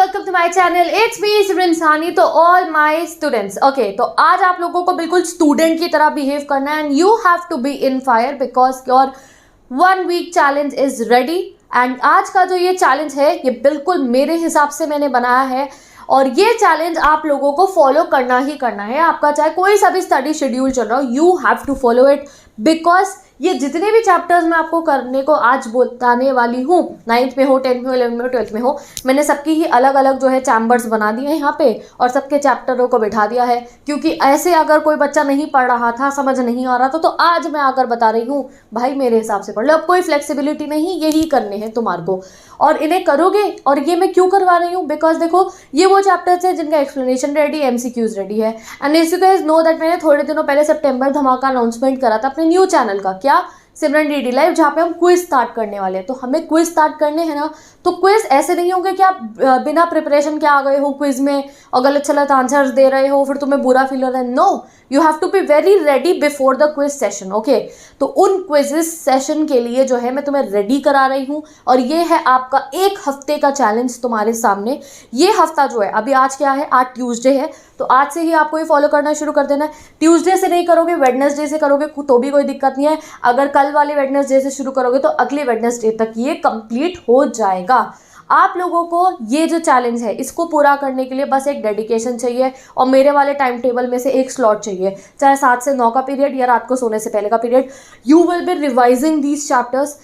Welcome to my channel. It's me Simran Sani. तो all my students, okay, तो आज आप लोगों को बिल्कुल स्टूडेंट की तरह बिहेव करना है and you have to be in fire because your 1 week challenge is ready. And आज का जो ये चैलेंज है ये बिल्कुल मेरे हिसाब से मैंने बनाया है और ये चैलेंज आप लोगों को फॉलो करना ही करना है। आपका चाहे कोई सा भी स्टडी शेड्यूल चल रहा हो, you have to follow it because ये जितने भी चैप्टर्स मैं आपको करने को आज बताने वाली हूँ, 9th में हो, 10th में हो, 11th में हो, 12th में हो, मैंने सबकी ही अलग अलग जो है चैम्बर्स बना दिए हैं यहाँ पे और सबके चैप्टरों को बिठा दिया है। क्योंकि ऐसे अगर कोई बच्चा नहीं पढ़ रहा था, समझ नहीं आ रहा था, तो आज मैं आकर बता रही हूँ भाई मेरे हिसाब से पढ़ लो। अब कोई फ्लेक्सिबिलिटी नहीं, यही करने हैं तुम्हारे को और इन्हें करोगे। और ये मैं क्यों करवा रही हूँ बिकॉज देखो ये वो चैप्टर्स हैं जिनका एक्सप्लेनेशन रेडी, एमसीक्यूज रेडी है। And as you guys know that मैंने थोड़े दिनों पहले सितंबर धमाका अनाउंसमेंट करा था अपने न्यू चैनल का, क्या सिमरन डीडी लाइव, जहाँ पे हम क्विज स्टार्ट करने वाले हैं। तो हमें क्विज स्टार्ट करने हैं ना, तो क्विज ऐसे नहीं होंगे कि आप बिना प्रिपरेशन के आ गए हो क्विज में और गलत सलत आंसर्स दे रहे हो फिर तुम्हें बुरा फील हो रहा है। No, you have to be very ready before the quiz session. Okay, तो उन क्विजेस सेशन के लिए जो है मैं तुम्हें रेडी करा रही हूँ और ये है आपका 1 हफ्ते का चैलेंज तुम्हारे सामने। ये हफ्ता जो है, अभी आज क्या है, आज ट्यूसडे है, तो आज से ही आपको ये फॉलो करना शुरू कर देना है। ट्यूसडे से नहीं करोगे, वेडनेसडे से करोगे तो भी कोई दिक्कत नहीं है। अगर कल वाले वेडनेसडे से शुरू करोगे तो अगले वेडनेसडे तक ये कंप्लीट हो जाएगा। आप लोगों को ये जो चैलेंज है इसको पूरा करने के लिए बस एक डेडिकेशन चाहिए और मेरे वाले टाइम टेबल में से एक स्लॉट चाहिए, चाहे 7 से 9 का पीरियड या रात को सोने से पहले का period. You will B revising these chapters.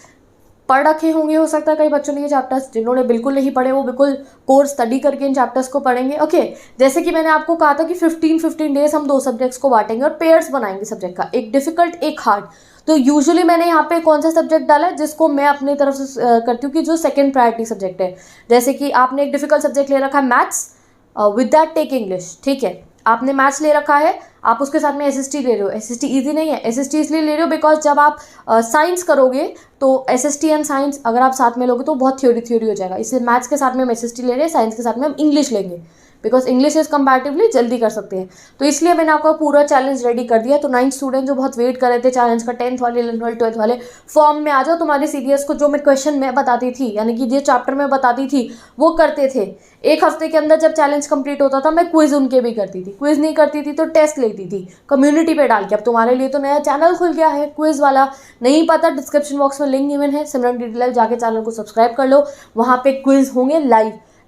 पढ़ रखे होंगे हो सकता है कई बच्चों ने ये चैप्टर्स, जिन्होंने बिल्कुल नहीं पढ़े वो बिल्कुल कोर्स स्टडी करके इन चैप्टर्स को पढ़ेंगे। ओके, जैसे कि मैंने आपको कहा था कि 15 डेज हम 2 सब्जेक्ट्स को बांटेंगे और पेयर्स बनाएंगे सब्जेक्ट का, एक डिफिकल्ट एक हार्ड। तो यूजुअली मैंने यहाँ पे कौन सा सब्जेक्ट डाला है जिसको मैं अपनी तरफ से करती हूँ कि जो सेकेंड प्रायोरिटी सब्जेक्ट है। जैसे कि आपने एक डिफिकल्ट सब्जेक्ट ले रखा है maths, with that take English, ठीक है। आपने मैथ्स ले रखा है, आप उसके साथ में एसएसटी ले रहे हो। एसएसटी इजी नहीं है, एसएसटी इसलिए ले रहे हो बिकॉज जब आप साइंस करोगे तो एसएसटी एंड साइंस अगर आप साथ में लोगे तो बहुत थ्योरी हो जाएगा। इसलिए मैथ्स के साथ में हम एसएसटी ले रहे हैं, साइंस के साथ में हम इंग्लिश लेंगे बिकॉज इंग्लिश इज कंपैरेटिवली जल्दी कर सकते हैं। तो इसलिए मैंने आपको पूरा चैलेंज रेडी कर दिया। तो 9th स्टूडेंट जो बहुत वेट कर रहे थे चैलेंज का, 10th वाले, 11th वाले, 12th वाले, फॉर्म में आ जाओ। तुम्हारे सीरियस को जो मैं क्वेश्चन मैं बताती थी, यानी कि जो चैप्टर में बताती थी वो करते थे। 1 हफ्ते के अंदर जब चैलेंज कंप्लीट होता था मैं क्विज उनके भी करती थी, क्विज नहीं करती थी तो टेस्ट लेती थी कम्युनिटी पे डाल के। अब तुम्हारे लिए तो नया चैनल खुल गया है क्विज वाला, नहीं पता डिस्क्रिप्शन बॉक्स में लिंक गिवन है, सिमरन डीडी लाइव, जाके चैनल को सब्सक्राइब कर लो। वहाँ पे क्विज होंगे,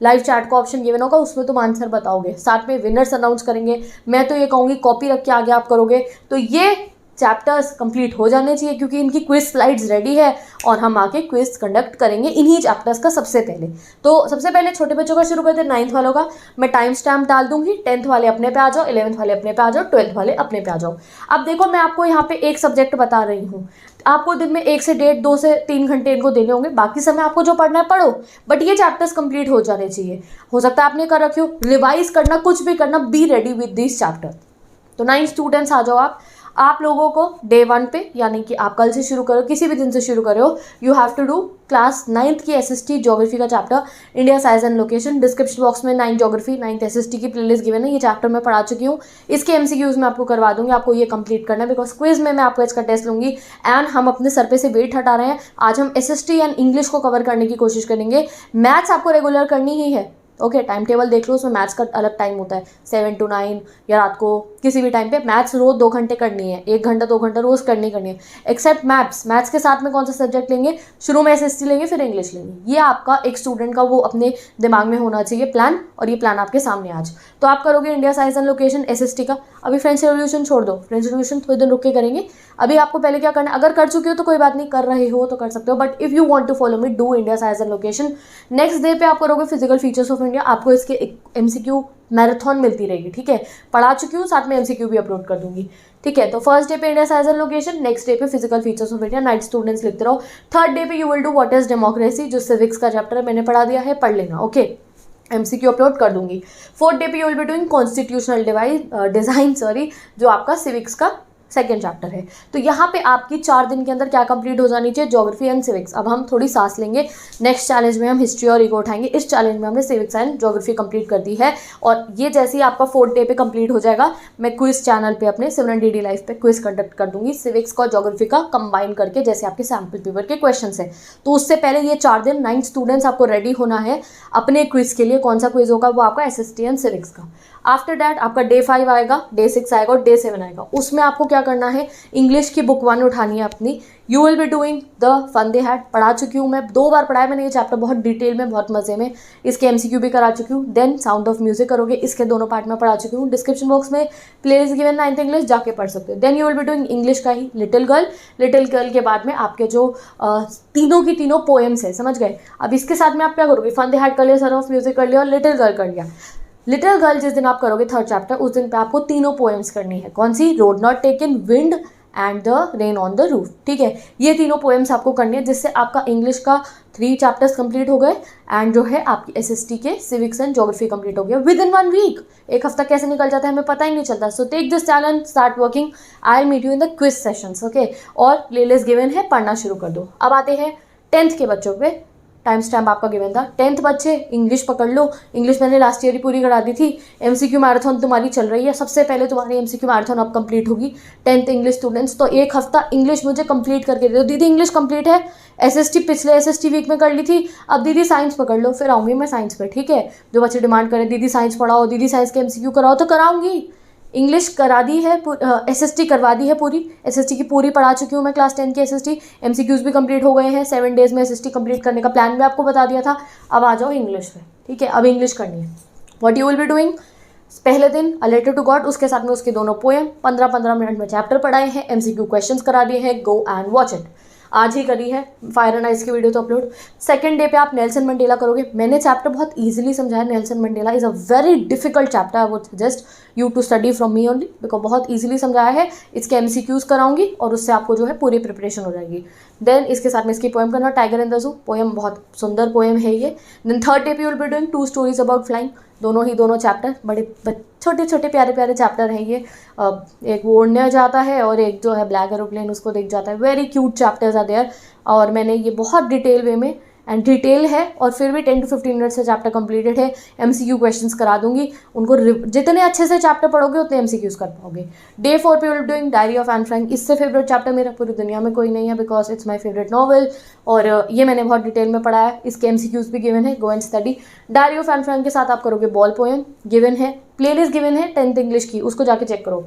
लाइव चैट का ऑप्शन गिवन होगा, उसमें तुम आंसर बताओगे, साथ में विनर्स अनाउंस करेंगे। मैं तो ये कहूँगी कॉपी रख के आगे आप करोगे तो ये चैप्टर्स कंप्लीट हो जाने चाहिए क्योंकि इनकी क्विज स्लाइड्स रेडी है और हम आके क्विज कंडक्ट करेंगे इन्हीं चैप्टर्स का सबसे पहले। तो सबसे पहले छोटे बच्चों का शुरू करते हैं, 9th वालों का। मैं टाइम स्टैम्प डाल दूंगी, 10th वाले अपने पे आ जाओ, 11th वाले अपने पे आ जाओ, 12th वाले अपने पे आ जाओ। अब देखो मैं आपको यहाँ पे एक सब्जेक्ट बता रही हूँ, आपको दिन में 1 से 1.5, 2 से 3 घंटे इनको देने होंगे, बाकी समय आपको जो पढ़ना है पढ़ो, बट ये चैप्टर्स कंप्लीट हो जाने चाहिए। हो सकता है आपने कर रखे हो, रिवाइज करना, कुछ भी करना, be ready with this chapter. तो 9 स्टूडेंट्स आ जाओ। आप लोगों को डे 1 पे, यानी कि आप कल से शुरू करो, किसी भी दिन से शुरू करो, you have to do class 9th की एसएसटी ज्योग्राफी का chapter, India size and location. Description box में 9th ज्योग्राफी, 9th एसएसटी की प्लेलिस्ट गिवन है, ये चैप्टर मैं पढ़ा चुकी हूँ। इसके एमसीक्यूज मैं आपको करवा दूंगी, आपको ये कंप्लीट करना है बिकॉज क्विज में मैं आपको इसका टेस्ट लूंगी। एंड हम अपने सर पे से वेट हटा रहे हैं, आज हम एसएसटी एंड इंग्लिश को कवर करने की कोशिश करेंगे। मैथ्स आपको रेगुलर करनी ही है। ओके, टाइम टेबल देख लो, उसमें मैथ्स का अलग टाइम होता है, 7 to 9 या रात को किसी भी टाइम पे। मैथ्स रोज 2 घंटे करनी है, 1 घंटा 2 घंटा रोज करनी है, एक्सेप्ट मैथ्स के साथ में कौन सा सब्जेक्ट लेंगे, शुरू में एसएसटी लेंगे फिर इंग्लिश लेंगे। ये आपका एक स्टूडेंट का वो अपने दिमाग में होना चाहिए प्लान, और ये प्लान आपके सामने आज। तो आप करोगे India size and location SST का। अभी फ्रेंच रेवोल्यूशन छोड़ दो, फ्रेंच रेवोल्यूशन थोड़ी दिन रुक के करेंगे। अभी आपको पहले क्या करना है, अगर कर चुके हो तो कोई बात नहीं, कर रहे हो तो कर सकते हो, but if you want to follow me do India size and location. Next day पे आप करोगे फिजिकल फीचर्स ऑफ इंडिया। आपको इसके एमसीक्यू मैराथन मिलती रहेगी, ठीक है, पढ़ा चुकी हूँ, साथ में एमसीक्यू भी अपलोड कर दूंगी, ठीक है। तो फर्स्ट डे पे India size and location, next day पे physical features of India, 9 students लिखते रहो। 3rd डे पे you will do what is democracy, जो सिविक्स का चैप्टर है, मैंने पढ़ा दिया है, पढ़ लेना, ओके, एमसीक्यू अपलोड कर दूंगी। 4th डे पे you will be doing constitutional design, जो आपका सिविक्स का सेकेंड चैप्टर है। तो यहाँ पे आपकी 4 दिन के अंदर क्या कंप्लीट हो जानी चाहिए, ज्योग्राफी एंड सिविक्स। अब हम थोड़ी सांस लेंगे, नेक्स्ट चैलेंज में हम हिस्ट्री और ईगो उठाएंगे। इस चैलेंज में हमने सिविक्स एंड ज्योग्राफी कंप्लीट कर दी है, और ये जैसे ही आपका 4th डे पे कंप्लीट हो जाएगा, मैं क्विज चैनल पे अपने सिमरन डीडी लाइव पे क्विज कंडक्ट कर दूंगी सिविक्स का ज्योग्राफी का कंबाइन करके, जैसे आपके सैम्पल पेपर के क्वेश्चन है। तो उससे पहले ये 4 दिन 9 स्टूडेंट्स आपको रेडी होना है अपने क्विज के लिए। कौन सा क्विज होगा, वो आपका एसएसटी एंड सिविक्स का। आफ्टर दैट आपका डे 5 आएगा, डे 6 आएगा और डे 7 आएगा। उसमें आपको क्या करना है, इंग्लिश की बुक 1 उठानी है अपनी। You will be doing the fun they had. पढ़ा चुकी हूँ मैं, 2 बार पढ़ाया मैंने ये चैप्टर, बहुत डिटेल में, बहुत मजे में। इसके एमसीक्यू भी करा चुकी हूँ। देन साउंड ऑफ म्यूजिक करोगे, इसके दोनों पार्ट में पढ़ा चुकी हूँ। डिस्क्रिप्शन बॉक्स में प्लेलिस्ट गिवन 9th इंग्लिश जाके पढ़ सकते हो। Then you will be doing English का ही लिटिल गर्ल। लिटिल गर्ल के बाद में आपके जो तीनों की तीनों पोएम्स है, समझ गए। अब इसके साथ में आप क्या करोगे, फन दे हैड कर लिया, सन ऑफ म्यूजिक कर लिया और लिटिल गर्ल कर लिया। लिटिल गर्ल जिस दिन आप करोगे 3rd चैप्टर, उस दिन पे आपको तीनों पोएम्स करनी है। कौन सी, road not taken, wind and the rain on the roof. ठीक है, ये तीनों पोएम्स आपको करनी है, जिससे आपका इंग्लिश का 3 चैप्टर्स कंप्लीट हो गए एंड जो है आपकी एसएसटी के सिविक्स एंड ज्योग्राफी कंप्लीट हो गया विद इन 1 वीक। एक हफ्ता कैसे निकल जाता है हमें पता ही नहीं चलता। So take this challenge, start working, I will meet you in the quiz sessions. Okay, और प्लेलिस्ट गिवन है, पढ़ना शुरू कर दो। अब आते हैं 10th के बच्चों पे। टाइम स्टैम्प आपका गिवन था। 10th बच्चे इंग्लिश पकड़ लो। इंग्लिश मैंने लास्ट ईयर ही पूरी करा दी थी। एमसीक्यू मैराथन तुम्हारी चल रही है, सबसे पहले तुम्हारी एमसीक्यू मैराथन अब कंप्लीट होगी। 10th इंग्लिश स्टूडेंट्स, तो एक हफ्ता इंग्लिश मुझे कंप्लीट करके दे दो। दीदी इंग्लिश कंप्लीट है, एसएसटी पिछले एसएसटी वीक में कर ली थी, अब दीदी साइंस पकड़ लो। फिर आऊँगी मैं साइंस पे। ठीक है, जो बच्चे डिमांड करें दीदी साइंस पढ़ाओ, दीदी साइंस के एमसीक्यू कराओ, तो कराऊंगी। इंग्लिश करा दी है, एसएसटी करवा दी है पूरी। एसएसटी की पूरी पढ़ा चुकी हूँ मैं, क्लास 10 की एसएसटी। एमसीक्यूज भी कंप्लीट हो गए हैं। 7 डेज में एसएसटी कंप्लीट करने का प्लान भी आपको बता दिया था। अब आ जाओ इंग्लिश पे। ठीक है, अब इंग्लिश करनी है। What you will be doing, पहले दिन अ लेटर टू गॉड, उसके साथ में उसके दोनों पोएम, 15-15 मिनट में चैप्टर पढ़ाए हैं, एमसीक्यू क्वेश्चंस करा दिए हैं। Go and watch it. आज ही करी है फायर एंड आइस की वीडियो तो अपलोड। 2nd डे पे आप नेल्सन मंडेला करोगे। मैंने चैप्टर बहुत इजीली समझाया। Nelson Mandela is a very difficult chapter, I would suggest you to study from me only, because बहुत इजीली समझाया है। इसके एमसीक्यूज कराऊंगी और उससे आपको जो है पूरी प्रिपरेशन हो जाएगी। देन इसके साथ में इसकी पोएम करना, tiger in the zoo. Poem बहुत सुंदर पोएम है ये। देन 3rd डे पे you will be doing 2 stories about flying. दोनों चैप्टर बड़े छोटे छोटे प्यारे प्यारे चैप्टर हैं ये। एक वो उड़ने जाता है और एक जो है ब्लैक एरोप्लेन उसको देख जाता है। Very cute chapters are there, और मैंने ये बहुत डिटेल वे में एंड डिटेल है, और फिर भी 10 to 15 मिनट से चैप्टर कंप्लीटेड है। एमसीक्यू क्वेश्चंस करा दूंगी उनको। जितने अच्छे से चैप्टर पढ़ोगे उतने एमसीक्यूज कर पाओगे। डे 4 पे will be doing diary of Anne Frank. इससे फेवरेट चैप्टर मेरा पूरी दुनिया में कोई नहीं है, because it's my favourite novel, और ये मैंने बहुत डिटेल में पढ़ा है। इसके एमसीक्यूज भी गिवन है, गो and study. Diary of Anne Frank के साथ आप करोगे बॉल पोएम, गिवन है। प्लेलिस्ट गिवन है 10th इंग्लिश की, उसको जाके चेक करो।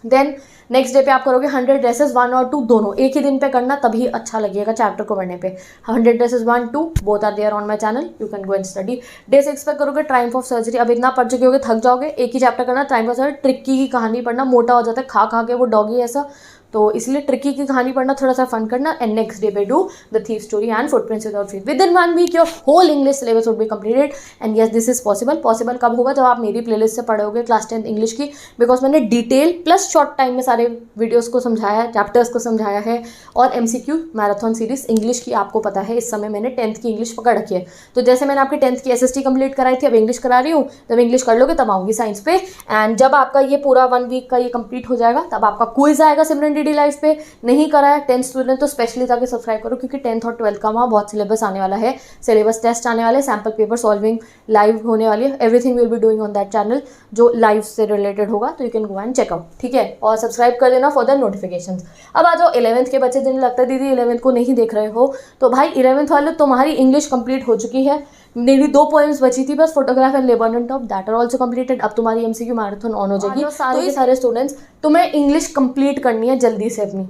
देन नेक्स्ट डे पे आप करोगे 100 ड्रेसेस 1 और 2 दोनों एक ही दिन पे करना, तभी अच्छा लगेगा चैप्टर को पढ़ने पे। 100 dresses 1, 2 both are there on my channel, you can go and study. Day 6 पे करोगे ट्रायम्फ ऑफ सर्जरी। अब इतना पढ़ चुके होगे, थक जाओगे, एक ही चैप्टर करना, ट्रायम्फ ऑफ सर्जरी। ट्रिक्की की कहानी पढ़ना, मोटा हो जाता है खा खा के वो डॉगी ऐसा, तो इसलिए ट्रिकी की कहानी पढ़ना, थोड़ा सा फन करना। एंड नेक्स्ट डे पे do the thief story and footprints without feet. Within 1 week your whole English syllabus would be completed. And yes, this is possible. Possible कब होगा, जब आप मेरी प्लेलिस्ट से पढ़ोगे क्लास 10th इंग्लिश की, बिकॉज मैंने डिटेल प्लस शॉर्ट टाइम में सारे वीडियोज़ को समझाया है, चैप्टर्स को समझाया है। और एमसीक्यू मैराथन सीरीज इंग्लिश की, आपको पता है इस समय मैंने 10th की इंग्लिश पकड़ रखी है। तो जैसे मैंने आपकी 10th की एसएसटी कंप्लीट कराई थी, अब इंग्लिश करा रही हूँ। जब इंग्लिश कर लोगे तब आऊँगी साइंस पे। एंड जब आपका ये पूरा 1 वीक का ये कंप्लीट हो जाएगा, तब आपका क्विज आएगा सिमरन डीडी लाइव पे। नहीं करा है 10th स्टूडेंट तो स्पेशली जाके सब्सक्राइब करो, क्योंकि 10th और 12th का वहाँ बहुत सिलेबस आने वाला है। सिलेबस टेस्ट आने वाले, सैम्पल पेपर सॉल्विंग लाइव होने वाली है। Everything will be doing on that channel, जो लाइव से रिलेटेड होगा, तो you can go and check out. ठीक है, और सब्सक्राइब कर देना फॉर द नोटिफिकेशंस। अब आ जाओ 11th के बच्चे, जिन्हें लगता है दीदी 11th को नहीं देख रहे हो, तो भाई 11th वाले तुम्हारी इंग्लिश कंप्लीट हो चुकी है। मेरी 2 पोएम्स बची थी बस, photograph and labour on top, that are also completed. अब तुम्हारी एमसीक्यू मैराथन ऑन हो जाएगी। सारे के सारे स्टूडेंट्स, तुम्हें इंग्लिश कंप्लीट करनी है जल्दी से अपनी।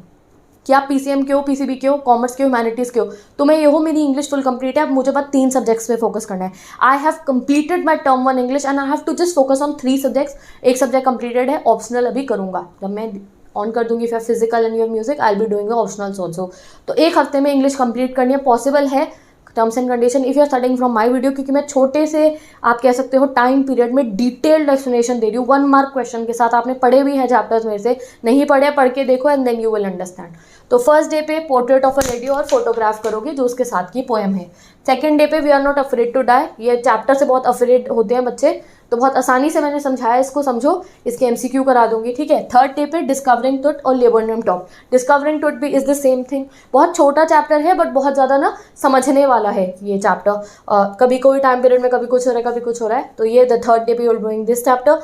क्या पीसीएम के हो, पीसीबी के हो, कॉमर्स के हो, ह्यूमैनिटीज़ के हो, तुम्हें ये हो मेरी इंग्लिश फुल कंप्लीट है। अब मुझे बस 3 सब्जेक्ट्स पे फोकस करना है। I have completed my term 1 English and I have to just focus on 3 subjects. एक सब्जेक्ट कंप्लीटेड है, ऑप्शनल अभी करूँगा। जब मैं ऑन कर दूंगी फिर physical and your music, I will be doing optionals also. तो एक हफ्ते में इंग्लिश कंप्लीट करनी है, पॉसिबल है। Terms and condition, if you are studying from my video, क्योंकि मैं छोटे से आप कह सकते हो टाइम पीरियड में डिटेल्ड एक्सप्लेनेशन दे रही हूँ 1 मार्क क्वेश्चन के साथ। आपने पढ़े भी हैं चैप्टर्स मेरे से, नहीं पढ़े पढ़ के देखो and then you will understand. तो फर्स्ट डे पे पोर्ट्रेट ऑफ अ लेडी और फोटोग्राफ करोगे, जो उसके साथ की पोएम है। सेकेंड डे पे we are not afraid to die, ये चैप्टर से बहुत अफ्रेड होते हैं बच्चे, तो बहुत आसानी से मैंने समझाया, इसको समझो, इसके एमसीक्यू करा दूंगी, ठीक है। थर्ड डे पे डिस्कवरिंग ट्रुथ और लेबोनियम टॉप, डिस्कवरिंग ट्रुथ भी इज द सेम थिंग, बहुत छोटा चैप्टर है बट बहुत ज़्यादा ना समझने वाला है ये चैप्टर। कभी कोई टाइम पीरियड में कभी कुछ हो रहा है, कभी कुछ हो रहा है, तो ये द थर्ड डे पे you will doing this chapter.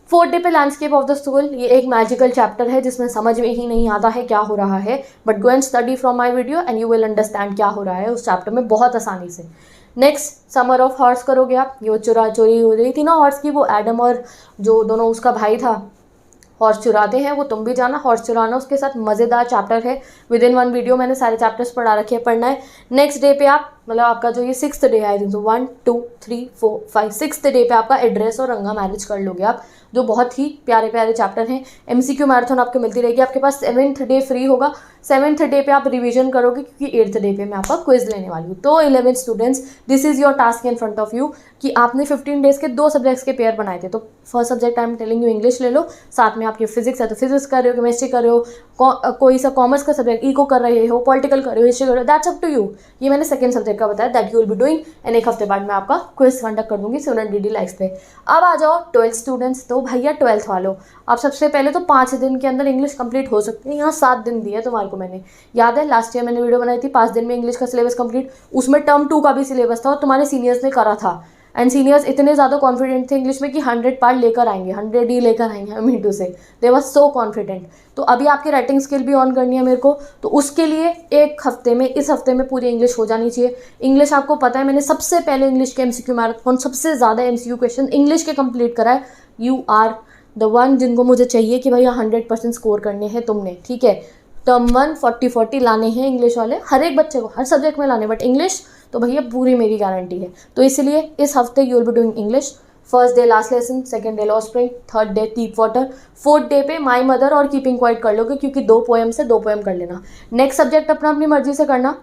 Fourth day पे लैंडस्केप ऑफ द सोल, ये एक मैजिकल चैप्टर है जिसमें समझ में ही नहीं आता है क्या हो रहा है, but go and study from my video and you will understand क्या हो रहा है उस चैप्टर में बहुत आसानी से। नेक्स्ट समर ऑफ हॉर्स करोगे आप, ये वो चोरी हो रही थी ना हॉर्स की, वो एडम और जो दोनों उसका भाई था हॉर्स चुराते हैं, वो तुम भी जाना, हॉर्स चुराना उसके साथ मज़ेदार चैप्टर है, विद इन 1 वीडियो मैंने सारे चैप्टर्स पढ़ा रखे हैं, पढ़ना है। नेक्स्ट डे पे आप मतलब आपका जो ये 6th डे है, 1 2 3 4 5 6th डे पे आपका एड्रेस और रंगा मैरिज कर लोगे आप, जो बहुत ही प्यारे प्यारे चैप्टर हैं। एमसीक्यू मैराथन आपको मिलती रहेगी, आपके पास 7th डे फ्री होगा, 7th डे पे आप रिवीजन करोगे क्योंकि 8th डे पे मैं आपका क्विज लेने वाली हूँ। तो 11 students, this is your task in front of you कि आपने 15 डेज के 2 सब्जेक्ट्स के पेयर बनाए थे, तो first subject I am telling you English ले लो, साथ में आपकी फिजिक्स है तो फिजिक्स कर रहे हो, केमिस्ट्री कर रहे हो, कोई सा कॉमर्स का सब्जेक्ट इको कर रहे हो, पॉलिटिकल कर रहे हो, हिस्ट्री कर रहे हो, दैट्स अप टू यू। ये मैंने सेकंड सब्जेक्ट का बताया, that you will be doing, and एक हफ्ते बाद मैं आपका क्विज कंडक्ट कर दूंगी 700 लाइक्स पे। अब आ जाओ 12th स्टूडेंट्स, तो भैया 12th वालों, आप सबसे पहले तो 5 दिन के अंदर इंग्लिश कंप्लीट हो सकती है, यहाँ 7 दिन दिए तुम्हारे को मैंने, याद है लास्ट ईयर मैंने वीडियो बनाई थी 5 दिन में इंग्लिश का सिलेबस कंप्लीट, उसमें टर्म 2 का भी सिलेबस था और तुम्हारे सीनियर्स ने करा था, एंड सीनियर्स इतने ज़्यादा कॉन्फिडेंट थे इंग्लिश में कि 100 पार्ट लेकर आएंगे, 100 ही लेकर आएंगे, आई मीन टू से दे वाज सो कॉन्फिडेंट। तो अभी आपकी राइटिंग स्किल भी ऑन करनी है मेरे को, तो उसके लिए एक हफ्ते में, इस हफ्ते में पूरी इंग्लिश हो जानी चाहिए। इंग्लिश आपको पता है मैंने सबसे पहले इंग्लिश के एमसीक्यू मैराथन, सबसे ज़्यादा एमसीक्यू क्वेश्चन इंग्लिश के कंप्लीट कराए, यू आर द वन जिनको मुझे चाहिए कि भैया 100% स्कोर करने हैं तुमने, ठीक है। टर्म 1 40 लाने हैं इंग्लिश वाले, हर एक बच्चे को हर सब्जेक्ट में लाने, बट इंग्लिश तो भैया पूरी मेरी गारंटी है। तो इसलिए इस हफ्ते you will be doing English, first day last lesson, second day law spring, third day tip water, fourth day पे माई मदर और कीपिंग क्वाइट कर लोगे क्योंकि 2 पोएम से 2 पोएम कर लेना। नेक्स्ट सब्जेक्ट अपना अपनी मर्जी से करना,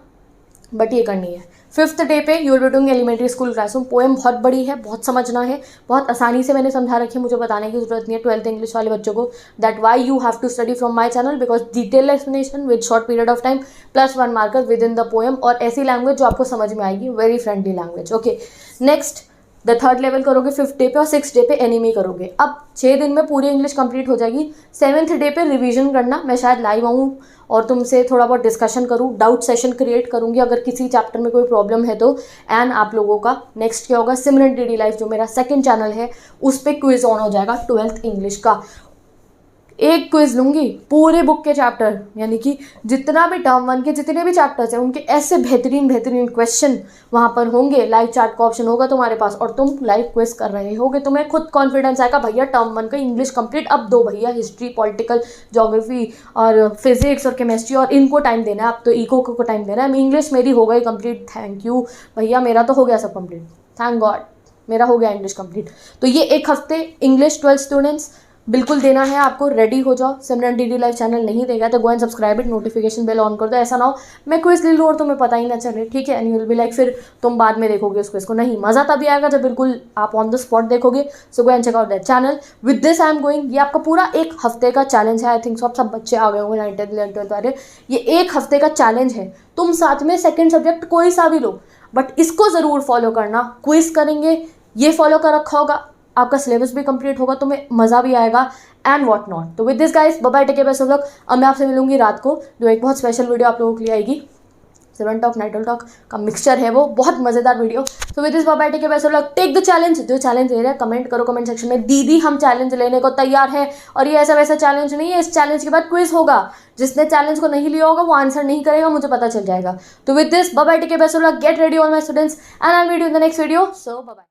बट ये करनी है। 5th डे पे you will be doing elementary school classroom, poem बहुत बड़ी है, बहुत समझना है, बहुत आसानी से मैंने समझा रखी है, मुझे बताने की जरूरत नहीं है 12th इंग्लिश वाले बच्चों को, that why you have to study from my channel, because detail explanation with short period of time +1 marker within the poem, और ऐसी लैंग्वेज जो आपको समझ में आएगी, very friendly language, okay. Next the third level करोगे 5th day पे, और 6th डे पे एनिमी करोगे। अब 6 दिन में पूरी इंग्लिश कंप्लीट हो जाएगी। 7th डे पे रिवीजन करना, मैं शायद लाइव आऊँ और तुमसे थोड़ा बहुत डिस्कशन करूँ, डाउट सेशन क्रिएट करूँगी अगर किसी चैप्टर में कोई प्रॉब्लम है तो। एंड आप लोगों का नेक्स्ट क्या होगा, सिमरन डीडी लाइफ जो मेरा सेकंड चैनल है उस पर क्विज ऑन हो जाएगा 12th इंग्लिश का। एक क्विज लूँगी पूरे बुक के चैप्टर, यानी कि जितना भी टर्म 1 के जितने भी चैप्टर्स हैं उनके ऐसे बेहतरीन क्वेश्चन वहाँ पर होंगे, लाइव चैट का ऑप्शन होगा तुम्हारे पास और तुम लाइव क्विज कर रहे होगे, तुम्हें खुद कॉन्फिडेंस आएगा भैया टर्म 1 का इंग्लिश कंप्लीट, अब दो भैया हिस्ट्री, पॉलिटिकल, ज्योग्राफी और फिजिक्स और केमिस्ट्री, और इनको टाइम देना है, अब तो इको को टाइम देना है। इंग्लिश मेरी हो गई कंप्लीट, थैंक यू भैया, मेरा तो हो गया सब कंप्लीट, थैंक गॉड मेरा हो गया इंग्लिश कंप्लीट। तो ये एक हफ्ते इंग्लिश 12 स्टूडेंट्स बिल्कुल देना है आपको, रेडी हो जाओ। सिमरन डीडी लाइव चैनल नहीं देगा तो go and subscribe it, notification bell on कर दो, ऐसा ना हो मैं क्विज ले लूँ और तुम्हें पता ही ना चले, ठीक है। And you will be like फिर तुम बाद में देखोगे उस क्विज को, नहीं मज़ा तभी आएगा जब बिल्कुल आप ऑन द स्पॉट देखोगे। So go and check out that channel. With this I am going, ये आपका पूरा एक हफ्ते का चैलेंज है, आई थिंक सो आप सब बच्चे आ गए होंगे 9th 11th 12th वाले, ये एक हफ्ते का चैलेंज है। तुम साथ में सेकेंड सब्जेक्ट कोई सा भी लो बट इसको ज़रूर फॉलो करना, क्विज करेंगे, ये फॉलो कर रखा होगा, आपका सिलेबस भी कंप्लीट होगा, तुम्हें मज़ा भी आएगा एंड व्हाट नॉट। तो with this guys bye bye, take care, best of luck. अब मैं आपसे मिलूंगी रात को, जो एक बहुत स्पेशल वीडियो आप लोगों के लिए आएगी, 7 टॉक नाइटल टॉक का मिक्सचर है वो, बहुत मज़ेदार video. So with this bye bye, take care, best of luck, take the challenge. जो चैलेंज ले रहा है कमेंट करो कमेंट सेक्शन में, दीदी हम चैलेंज लेने को तैयार है, और ये ऐसा वैसा चैलेंज नहीं है, इस चैलेंज के बाद क्विज होगा, जिसने चैलेंज को नहीं लिया होगा वो आंसर नहीं करेगा, मुझे पता चल जाएगा। तो with this bye bye, take care, best of luck, get ready all my students and I will meet you in the next video. So bye bye.